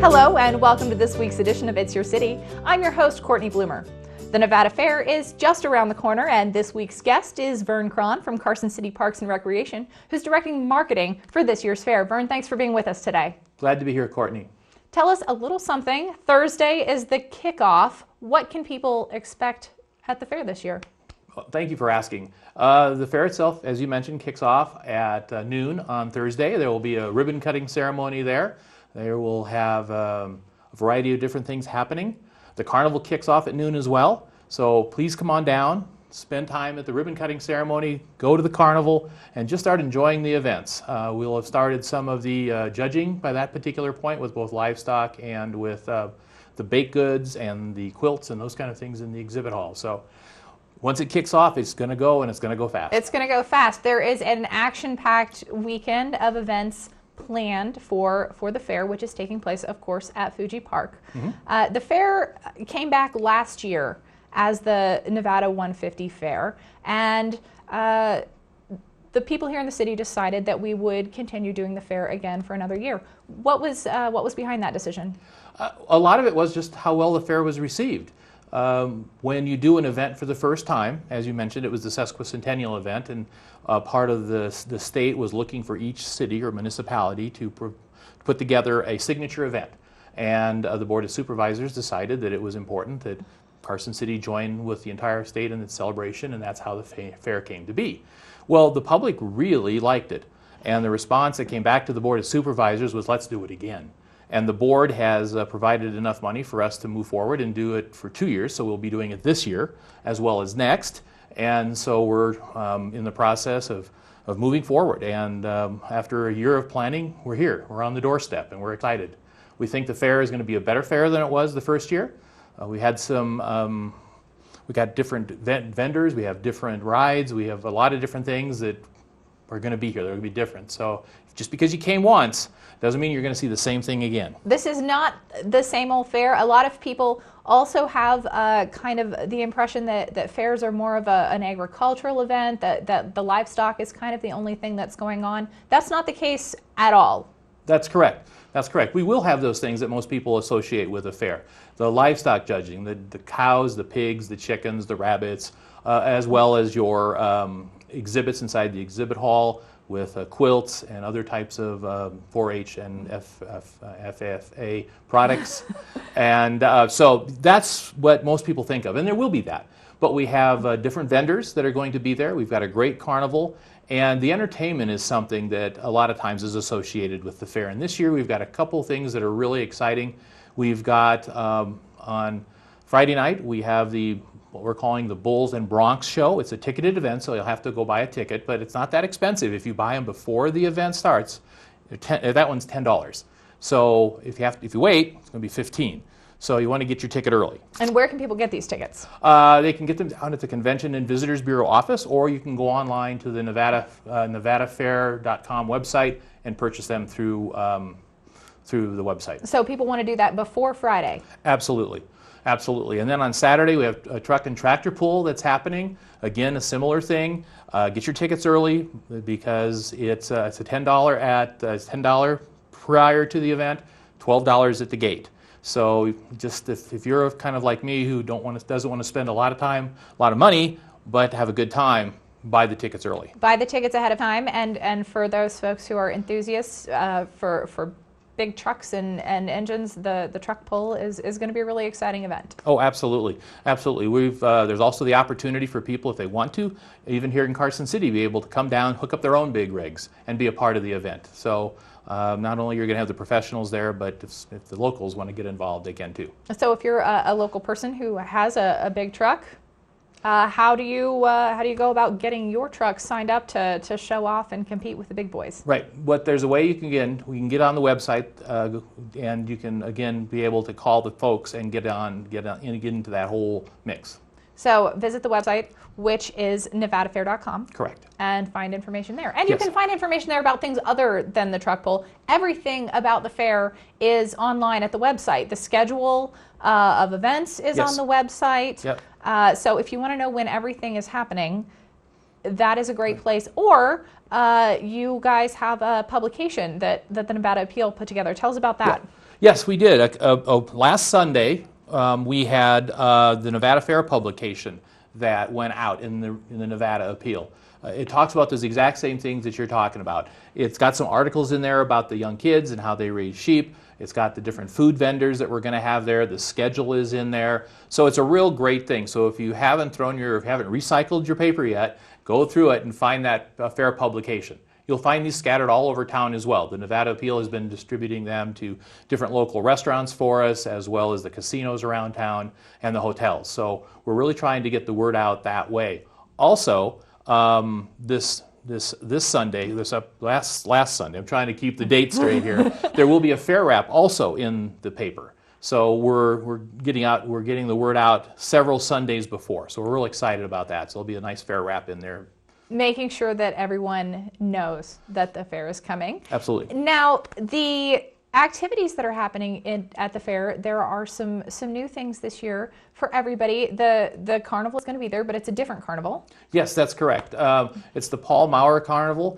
Hello and welcome to this week's edition of It's Your City. I'm your host, Cortney Bloomer. The Nevada Fair is just around the corner, and this week's guest is Vern Krahn from Carson City Parks and Recreation, who's directing marketing for this year's fair. Vern, thanks for being with us today. Glad to be here, Courtney. Tell us a little something. Thursday is the kickoff. What can people expect at the fair this year? Well, thank you for asking. The fair itself, as you mentioned, kicks off at noon on Thursday. There will be a ribbon cutting ceremony there. There will have a variety of different things happening. The carnival kicks off at noon as well, so please come on down, spend time at the ribbon cutting ceremony, go to the carnival, and just start enjoying the events. We'll have started some of the judging by that particular point with both livestock and with the baked goods and the quilts and those kind of things in the exhibit hall. So once it kicks off, it's going to go, and it's going to go fast. It's going to go fast. There is an action-packed weekend of events planned for the fair, which is taking place, of course, at Fuji Park. The fair came back last year as the Nevada 150 Fair, and the people here in the city decided that we would continue doing the fair again for another year. What was behind that decision? A lot of it was just how well the fair was received. When you do an event for the first time, as you mentioned, it was the sesquicentennial event, and part of the state was looking for each city or municipality to put together a signature event. And the Board of Supervisors decided that it was important that Carson City join with the entire state in its celebration, and that's how the fair came to be. Well, the public really liked it, and the response that came back to the Board of Supervisors was, let's do it again. And the board has provided enough money for us to move forward and do it for 2 years, so we'll be doing it this year as well as next. And so we're in the process of moving forward. And after a year of planning, we're here. We're on the doorstep, and we're excited. We think the fair is going to be a better fair than it was the first year. We had we got different vendors, we have different rides, we have a lot of different things that are going to be here. They're going to be different. So just because you came once doesn't mean you're going to see the same thing again. This is not the same old fair. A lot of people also have kind of the impression that fairs are more of an agricultural event, that the livestock is kind of the only thing that's going on. That's not the case at all. That's correct. That's correct. We will have those things that most people associate with a fair. The livestock judging, the cows, the pigs, the chickens, the rabbits, as well as your exhibits inside the exhibit hall with quilts and other types of 4-H and FFA products. And so that's what most people think of, and there will be that. But we have different vendors that are going to be there. We've got a great carnival, and the entertainment is something that a lot of times is associated with the fair. And this year we've got a couple things that are really exciting. We've got on Friday night, we have what we're calling the Bulls and Broncs show. It's a ticketed event, so you'll have to go buy a ticket, but it's not that expensive. If you buy them before the event starts, that one's $10. So if you wait, it's going to be $15. So you want to get your ticket early. And where can people get these tickets? They can get them down at the Convention and Visitors Bureau office, or you can go online to the nevadafair.com website and purchase them through the website. So people want to do that before Friday? Absolutely. Absolutely. And then on Saturday, we have a truck and tractor pull that's happening. Again, a similar thing. Get your tickets early because it's a $10 prior to the event, $12 at the gate. So just if you're kind of like me who doesn't want to spend a lot of money, but have a good time, buy the tickets early. Buy the tickets ahead of time, and for those folks who are enthusiasts for big trucks and engines, the truck pull is going to be a really exciting event. Oh, absolutely, absolutely. There's also the opportunity for people, if they want to, even here in Carson City, be able to come down, hook up their own big rigs, and be a part of the event. So not only you're going to have the professionals there, but if the locals want to get involved, they can too. So if you're a local person who has a big truck, how do you go about getting your truck signed up to show off and compete with the big boys? Right. There's a way we can get on the website, and you can again be able to call the folks and get into that whole mix. So visit the website, which is nevadafair.com. Correct. And find information there. And you can find information there about things other than the truck pull. Everything about the fair is online at the website. The schedule of events is on the website. Yep. So if you want to know when everything is happening, that is a great place. Or you guys have a publication that the Nevada Appeal put together. Tell us about that. Yes, we did. Last Sunday, we had the Nevada Fair publication that went out in the Nevada Appeal. It talks about those exact same things that you're talking about. It's got some articles in there about the young kids and how they raise sheep. It's got the different food vendors that we're going to have there. The schedule is in there. So it's a real great thing. So if you haven't recycled your paper yet, go through it and find that fair publication. You'll find these scattered all over town as well. The Nevada Appeal has been distributing them to different local restaurants for us, as well as the casinos around town and the hotels. So we're really trying to get the word out that way. Also, this Sunday, last Sunday, I'm trying to keep the date straight here, there will be a fair wrap also in the paper. So we're getting the word out several Sundays before. So we're real excited about that. So there'll be a nice fair wrap in there. Making sure that everyone knows that the fair is coming. Absolutely. Now, the activities that are happening at the fair, there are some new things this year for everybody. The carnival is going to be there, but it's a different carnival. Yes, that's correct. It's the Paul Maurer Carnival.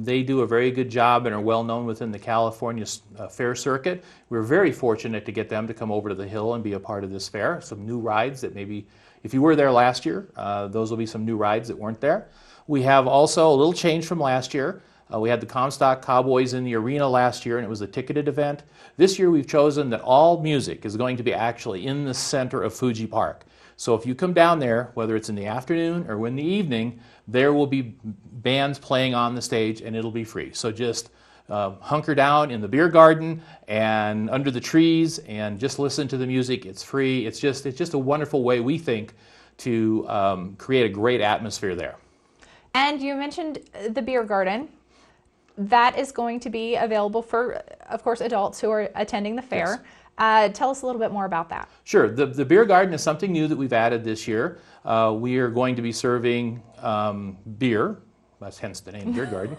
They do a very good job and are well known within the California fair circuit. We're very fortunate to get them to come over to the Hill and be a part of this fair. Some new rides that maybe, if you were there last year, those will be some new rides that weren't there. We have also a little change from last year. We had the Comstock Cowboys in the arena last year, and it was a ticketed event. This year we've chosen that all music is going to be actually in the center of Fuji Park. So if you come down there, whether it's in the afternoon or in the evening, there will be bands playing on the stage, and it'll be free. So just hunker down in the beer garden and under the trees and just listen to the music. It's free. It's just a wonderful way, we think, to create a great atmosphere there. And you mentioned the beer garden. That is going to be available for, of course, adults who are attending the fair. Yes. Tell us a little bit more about that. Sure. The beer garden is something new that we've added this year. We are going to be serving beer. That's hence the name Beer Garden,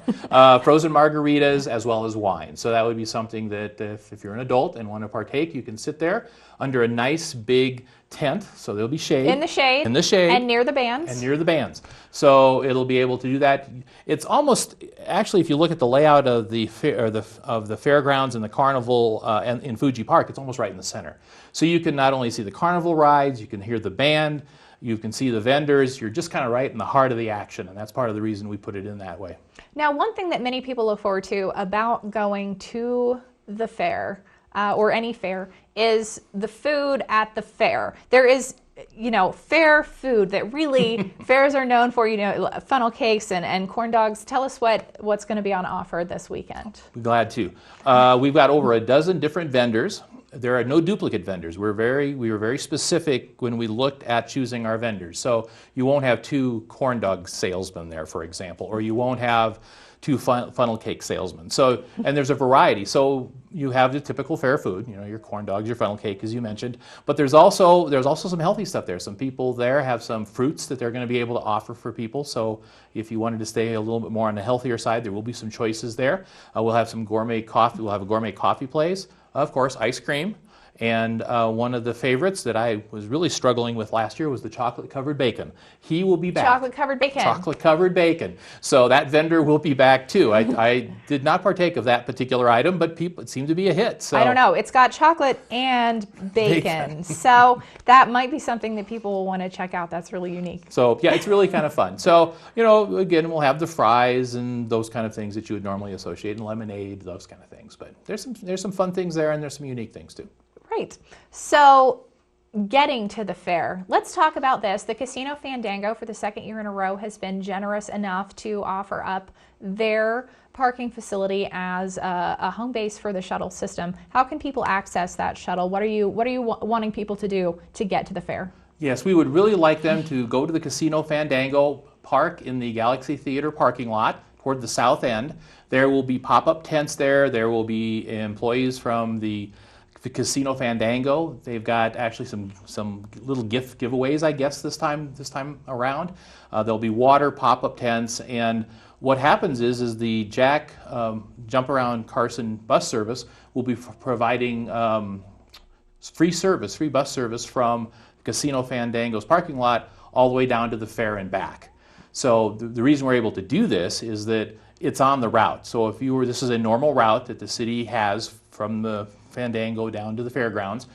frozen margaritas as well as wine. So that would be something that if you're an adult and want to partake, you can sit there under a nice big tent. So there'll be shade. In the shade. In the shade. And near the bands. And near the bands. So it'll be able to do that. It's almost, actually, if you look at the layout of the fairgrounds and the carnival and in Fuji Park, it's almost right in the center. So you can not only see the carnival rides, you can hear the band, you can see the vendors. You're just kind of right in the heart of the action, and that's part of the reason we put it in that way. Now, one thing that many people look forward to about going to the fair or any fair is the food at the fair. There is, fair food that really fairs are known for, funnel cakes and corn dogs. Tell us what's going to be on offer this weekend. Glad to. We've got over a dozen different vendors. There are no duplicate vendors. We were very specific when we looked at choosing our vendors. So you won't have two corn dog salesmen there, for example, or you won't have two funnel cake salesmen. So, and there's a variety. So you have the typical fair food, your corn dogs, your funnel cake, as you mentioned. But there's also some healthy stuff there. Some people there have some fruits that they're going to be able to offer for people. So if you wanted to stay a little bit more on the healthier side, there will be some choices there. We'll have some gourmet coffee. We'll have a gourmet coffee place. Of course, ice cream. And one of the favorites that I was really struggling with last year was the chocolate-covered bacon. He will be back. Chocolate-covered bacon. Chocolate-covered bacon. So that vendor will be back too. I did not partake of that particular item, but it seemed to be a hit. So. I don't know. It's got chocolate and bacon. So that might be something that people will want to check out. That's really unique. So yeah, it's really kind of fun. So, again, we'll have the fries and those kind of things that you would normally associate, and lemonade, those kind of things. But there's some fun things there, and there's some unique things too. Right. So getting to the fair, let's talk about this. The Casino Fandango, for the second year in a row, has been generous enough to offer up their parking facility as a home base for the shuttle system. How can people access that shuttle? What are you wanting people to do to get to the fair? Yes, we would really like them to go to the Casino Fandango, park in the Galaxy Theater parking lot toward the south end. There will be pop-up tents there. There will be employees from the Casino Fandango. They've got actually some little gift giveaways, I guess, this time around. There'll be water, pop-up tents, and what happens is the Jack Jump Around Carson bus service will be providing free bus service from Casino Fandango's parking lot all the way down to the fair and back. So the reason we're able to do this is that it's on the route. So if you were, this is a normal route that the city has from the Fandango down to the fairgrounds.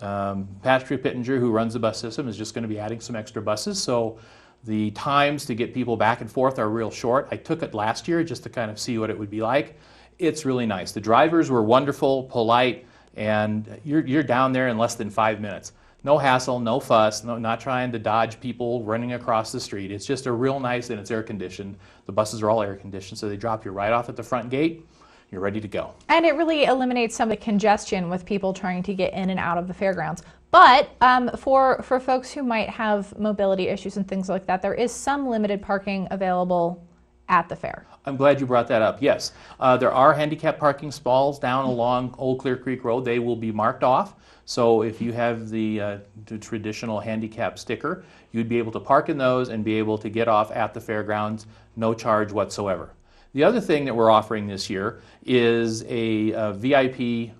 Patrick Pittenger, who runs the bus system, is just going to be adding some extra buses. So the times to get people back and forth are real short. I took it last year just to kind of see what it would be like. It's really nice. The drivers were wonderful, polite, and you're down there in less than 5 minutes. No hassle, no fuss, not trying to dodge people running across the street. It's just a real nice, and it's air conditioned. The buses are all air conditioned, so they drop you right off at the front gate. You're ready to go. And it really eliminates some of the congestion with people trying to get in and out of the fairgrounds. But for folks who might have mobility issues and things like that, there is some limited parking available at the fair. I'm glad you brought that up. Yes, there are handicap parking stalls down along Old Clear Creek Road. They will be marked off. So if you have the traditional handicap sticker, you'd be able to park in those and be able to get off at the fairgrounds, no charge whatsoever. The other thing that we're offering this year is a VIP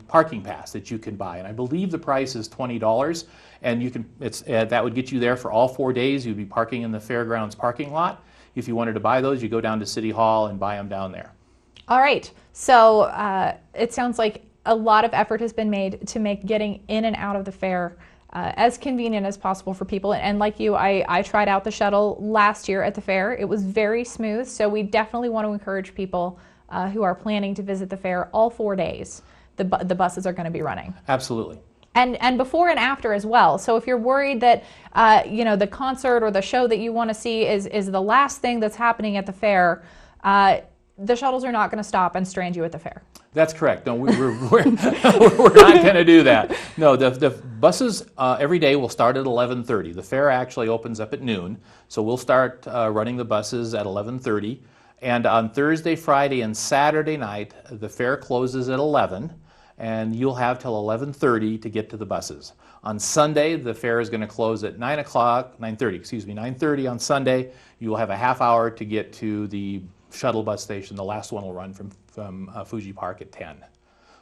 parking pass that you can buy, and I believe the price is $20, and you can that would get you there for all 4 days. You'd be parking in the fairgrounds parking lot. If you wanted to buy those, you go down to City Hall and buy them down there. All right. So it sounds like a lot of effort has been made to make getting in and out of the fair as convenient as possible for people. And like you, I tried out the shuttle last year at the fair. It was very smooth. So we definitely want to encourage people who are planning to visit the fair all 4 days. The buses are going to be running. Absolutely. And before and after as well. So if you're worried that the concert or the show that you want to see is the last thing that's happening at the fair, the shuttles are not going to stop and strand you at the fair. That's correct. No, we're not going to do that. No, the buses every day will start at 11:30. The fair actually opens up at noon, so we'll start running the buses at 11:30. And on Thursday, Friday, and Saturday night, the fair closes at 11, and you'll have till 11:30 to get to the buses. On Sunday, the fair is going to close at 9:30 on Sunday. You will have a half hour to get to the shuttle bus station. The last one will run from Fuji Park at 10.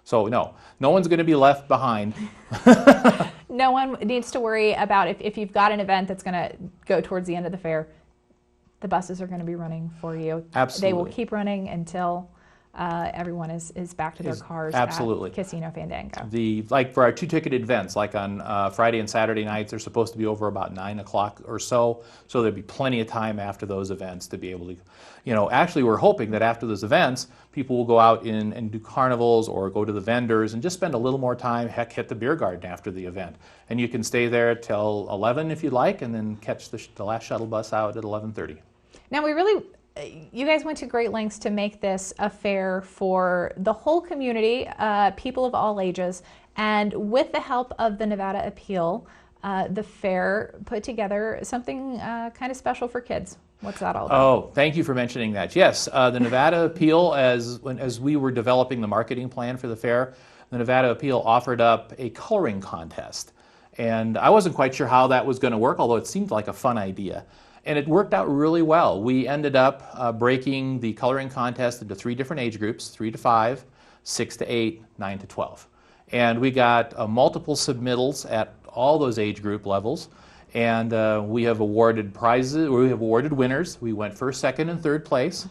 So no one's going to be left behind. No one needs to worry about if you've got an event that's going to go towards the end of the fair. The buses are going to be running for you. Absolutely. They will keep running until everyone is back to their cars. Absolutely. At Casino Fandango. Like for our 2-ticketed events, like on Friday and Saturday nights, they're supposed to be over about 9 o'clock or so. So there'll be plenty of time after those events to be able to, actually we're hoping that after those events, people will go out and do carnivals or go to the vendors and just spend a little more time, hit the beer garden after the event. And you can stay there till 11 if you'd like, and then catch the last shuttle bus out at 11:30. Now you guys went to great lengths to make this a fair for the whole community, people of all ages, and with the help of the Nevada Appeal, the fair put together something kind of special for kids. What's that all about? Oh, thank you for mentioning that. Yes, the Nevada Appeal, as we were developing the marketing plan for the fair, the Nevada Appeal offered up a coloring contest. And I wasn't quite sure how that was going to work, although it seemed like a fun idea. And it worked out really well. We ended up breaking the coloring contest into 3 different age groups, 3 to 5, 6 to 8, 9 to 12. And we got multiple submittals at all those age group levels. And we have awarded prizes, we have awarded winners. We went first, second, and third place.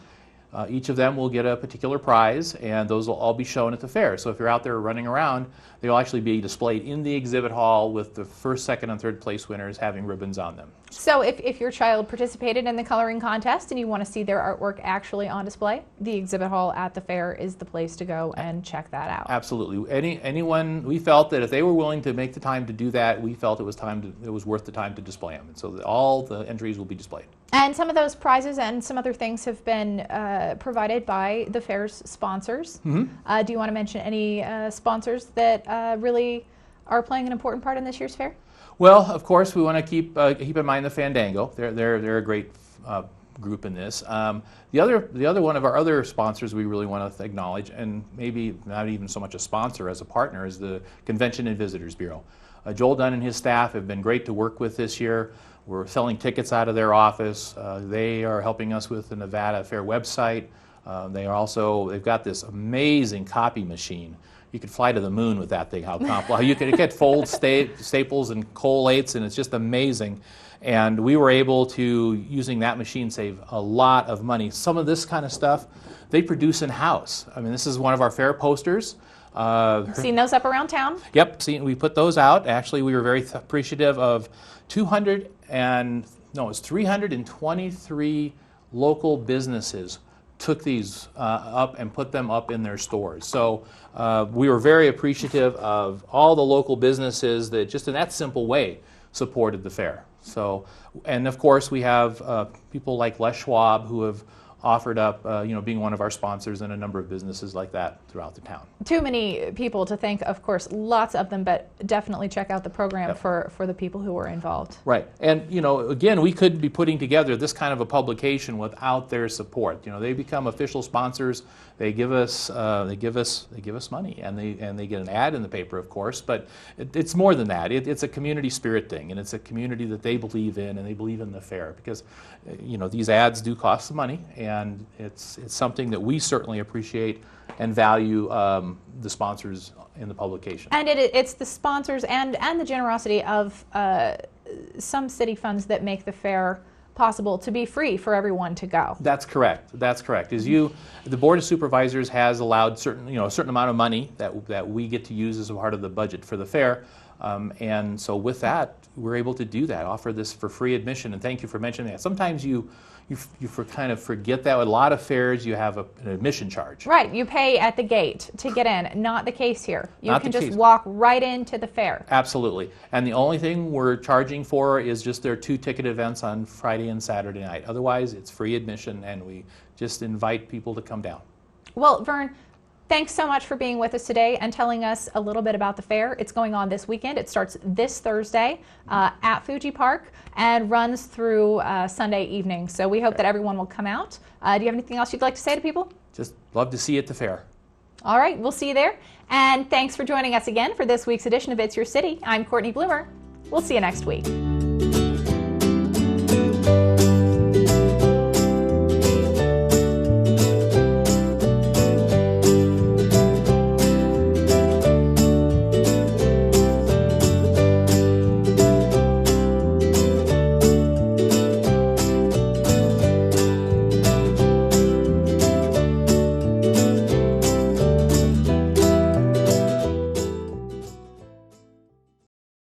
Each of them will get a particular prize, and those will all be shown at the fair. So if you're out there running around, they'll actually be displayed in the exhibit hall with the first, second, and third place winners having ribbons on them. So if your child participated in the coloring contest and you want to see their artwork actually on display, the exhibit hall at the fair is the place to go and check that out. Absolutely. Anyone, we felt that if they were willing to make the time to do that, we felt it was worth the time to display them. And so all the entries will be displayed. And some of those prizes and some other things have been provided by the fair's sponsors. Mm-hmm. Do you want to mention any sponsors that really are playing an important part in this year's fair? Well, of course, we want to keep in mind the Fandango. They're a great group in this. The other one of our other sponsors we really want to acknowledge, and maybe not even so much a sponsor as a partner, is the Convention and Visitors Bureau. Joel Dunn and his staff have been great to work with this year. We're selling tickets out of their office. They are helping us with the Nevada Fair website. They've got this amazing copy machine. you could fly to the moon with that thing. How you could get fold staples and collates, and it's just amazing. And we were able to, using that machine, save a lot of money. Some of this kind of stuff they produce in-house. I mean, this is one of our fair posters. Seen those up around town? Yep, we put those out. Actually, we were very appreciative of 323 local businesses took these up and put them up in their stores. So we were very appreciative of all the local businesses that just in that simple way supported the fair. So, and of course we have people like Les Schwab who have offered up, being one of our sponsors, and a number of businesses like that throughout the town. Too many people to think, of course, lots of them, but definitely check out the program Yep. for the people who were involved. Right, and again, we couldn't be putting together this kind of a publication without their support. They become official sponsors. They give us money, and they get an ad in the paper, of course. But it's more than that. It's a community spirit thing, and it's a community that they believe in, and they believe in the fair because these ads do cost some money, and it's something that we certainly appreciate and value the sponsors in the publication. And it's the sponsors and the generosity of some city funds that make the fair possible to be free for everyone to go. That's correct. The Board of Supervisors has allowed a certain amount of money that we get to use as a part of the budget for the fair, and so with that, we're able to do that, offer this for free admission. And thank you for mentioning that. Sometimes you kind of forget that. With a lot of fairs, you have an admission charge. Right, you pay at the gate to get in. Not the case here. You Not can the just case. walk right into the fair. Absolutely. And the only thing we're charging for is just their 2 ticket events on Friday and Saturday night. Otherwise, it's free admission, and we just invite people to come down. Well, Vern, thanks so much for being with us today and telling us a little bit about the fair. It's going on this weekend. It starts this Thursday at Fuji Park and runs through Sunday evening. So we hope that everyone will come out. Do you have anything else you'd like to say to people? Just love to see you at the fair. All right, we'll see you there. And thanks for joining us again for this week's edition of It's Your City. I'm Cortney Bloomer. We'll see you next week.